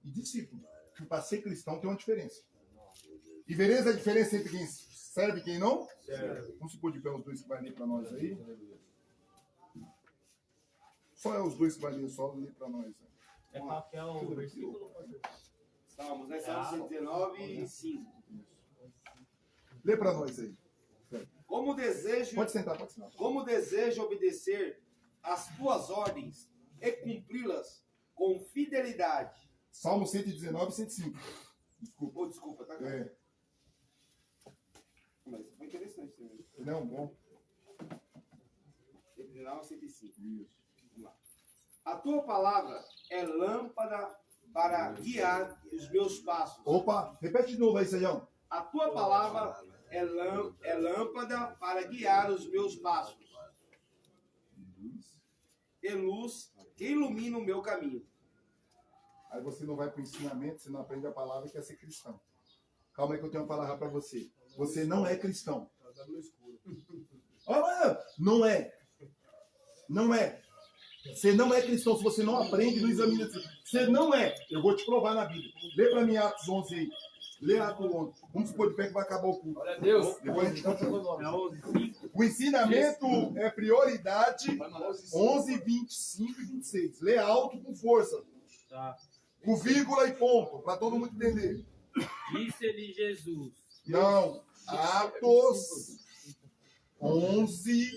e discípulo. Porque para ser cristão tem uma diferença. E beleza a diferença entre quem serve e quem não? Certo. Vamos supor de pé os dois que vai ler para nós aí. Só é os dois que vai ler, só ler para nós. É qual que é o versículo? Salmos, né? Salmo 119:5. Lê para nós aí. Como desejo, pode sentar, pode sentar. Como desejo obedecer às tuas ordens e cumpri-las com fidelidade. Salmo 119:105. Desculpa. Oh, desculpa, tá? É. Mas foi interessante também. Não, bom. 119:105. Isso. Vamos lá. A tua palavra é lâmpada para guiar os meus passos. Opa, repete de novo aí, Seião. A tua palavra é lâmpada para guiar os meus passos. E luz que ilumina o meu caminho. Aí você não vai para o ensinamento, você não aprende a palavra e quer ser cristão. Calma aí que eu tenho uma palavra para você. Você não é cristão. Não é. Não é. Você não é cristão se você não aprende, não examina. Você não é. Eu vou te provar na Bíblia. Lê para mim Atos 11 aí. Lê Atos 11. Vamos supor de pé que vai acabar o culto. Glória a Deus. Depois a gente continua. É 11:5. O ensinamento é prioridade. 11, 25 e 26. Lê alto com força. Tá. Com vírgula e ponto. Para todo mundo entender. Disse-lhe Jesus. Não. Atos 11,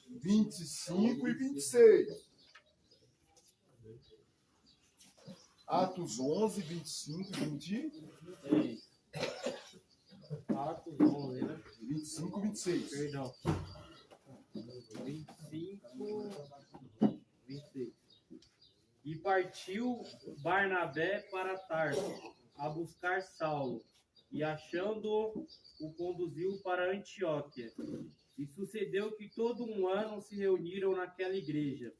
25 e 26. Atos 11, 25 e 26. Atos 11, né? 25 e 26. Perdão. 25, 26. E partiu Barnabé para Tarso, a buscar Saulo, e achando-o, o conduziu para Antioquia. E sucedeu que todo um ano se reuniram naquela igreja,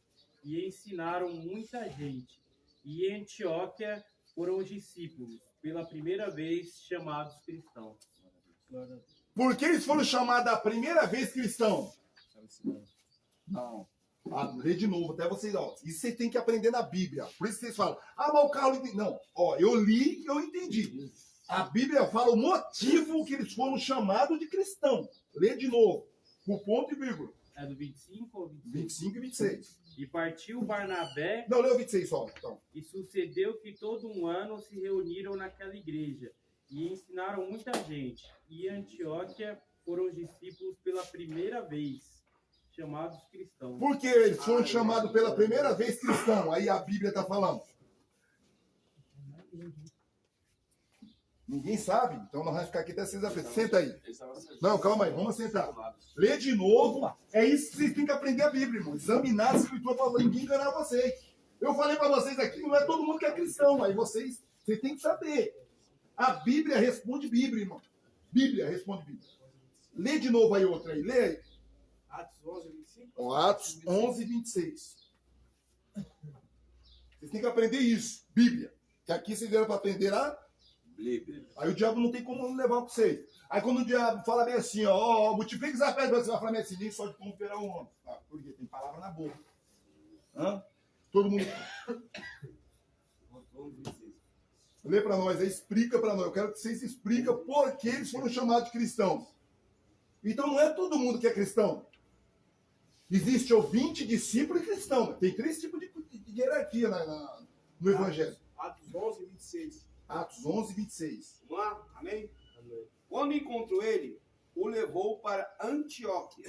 e ensinaram muita gente. E em Antioquia foram os discípulos, pela primeira vez chamados cristãos. Por que eles foram chamados a primeira vez cristão? Não. Lê de novo, até vocês, ó. Isso você tem que aprender na Bíblia. Por isso que vocês falam, mas o Carlos entendeu. Não, ó, eu li e eu entendi. A Bíblia fala o motivo que eles foram chamados de cristão. Lê de novo, com ponto e vírgula. É do 25 ou 26? 25 e 26. E partiu Barnabé. Não, lê o 26 só. Então. E sucedeu que todo um ano se reuniram naquela igreja e ensinaram muita gente. E em Antioquia foram os discípulos pela primeira vez chamados cristãos. Por que eles foram chamados pela primeira vez cristão? Aí a Bíblia está falando. Ninguém sabe, então nós vamos ficar aqui até 6 da tarde. Senta aí. Não, calma aí, vamos sentar. Lê de novo. É isso que vocês têm que aprender a Bíblia, irmão. Examinar a Escritura para ninguém enganar vocês. Eu falei para vocês aqui, não é todo mundo que é cristão, aí vocês têm que saber. A Bíblia responde Bíblia, irmão. Bíblia responde Bíblia. Lê de novo aí outra aí, lê aí. Atos 11, 25. Atos 11, 26. Vocês têm que aprender isso, Bíblia. Que aqui vocês vieram para aprender a Bíblia. Aí o diabo não tem como levar para vocês. Aí quando o diabo fala bem assim, ó, multiplica essa pedra, você vai falar bem assim, nem só de como operar um homem. Ah, por quê? Tem palavra na boca. Hã? Todo mundo... Lê para nós, aí explica para nós. Eu quero que vocês expliquem por que eles foram chamados de cristãos. Então não é todo mundo que é cristão. Existe ouvinte, discípulo e cristão. Tem 3 tipos de hierarquia no Evangelho. Atos 11, 26. Atos 11, 26. Vamos lá? Amém? Quando encontrou ele, o levou para Antioquia.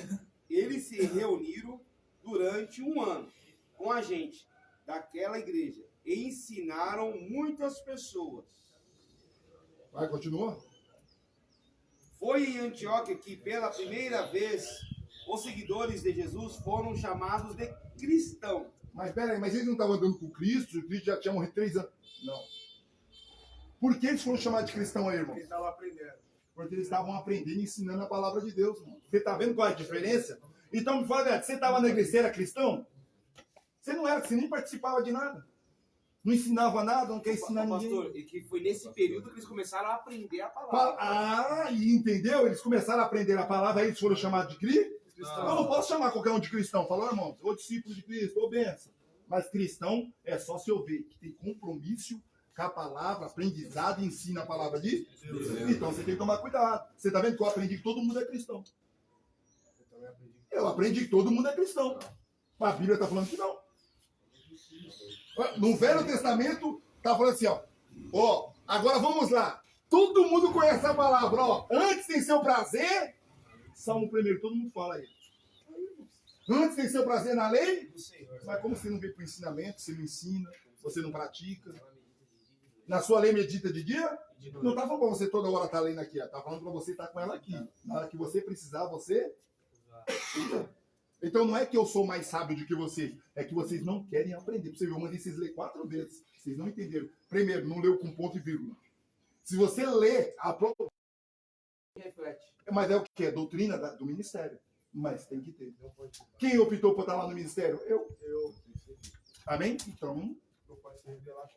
Eles se reuniram durante 1 ano com a gente daquela igreja e ensinaram muitas pessoas. Vai, continua. Foi em Antioquia que, pela primeira vez, os seguidores de Jesus foram chamados de cristãos. Mas peraí, mas eles não estavam andando com Cristo? O Cristo já tinha morrido 3 anos. Não. Por que eles foram chamados de cristão aí, irmão? Eles estavam aprendendo. Porque eles estavam aprendendo e ensinando a palavra de Deus, irmão. Você está vendo qual é a diferença? Então me fala, velho, você estava na igreja, você era cristão? Você não era, você nem participava de nada. Não ensinava nada, não quer ensinar ninguém. Pastor, e que foi nesse período que eles começaram a aprender a palavra. Ah, e entendeu? Eles começaram a aprender a palavra, aí eles foram chamados de cristão. Eu não posso chamar qualquer um de cristão. Falou, irmão, ou discípulo de Cristo, ou benção. Mas cristão é só se eu ver que tem compromisso com a palavra, aprendizado e ensina a palavra de Deus. Então você tem que tomar cuidado. Você está vendo que eu aprendi que todo mundo é cristão. Eu aprendi que todo mundo é cristão. Mas a Bíblia está falando que não. No Velho Testamento, está falando assim, ó, agora vamos lá. Todo mundo conhece a palavra, ó. Antes tem seu prazer. Salmo 1, todo mundo fala aí. Antes tem seu prazer na lei. Mas como você não veio para o ensinamento, você não ensina, você não pratica. Na sua lei medita de dia? Não está falando para você toda hora estar lendo aqui. Está falando para você estar com ela aqui. Na hora que você precisar, você... Então não é que eu sou mais sábio do que vocês. É que vocês não querem aprender. Você viu, eu mandei vocês ler 4 vezes. Vocês não entenderam. Primeiro, não leu com ponto e vírgula. Se você lê a própria... Reflete. Mas é o que? É doutrina do ministério. Mas tem que ter. Quem optou por estar lá no ministério? Eu. Amém? Então... Não pode se revelar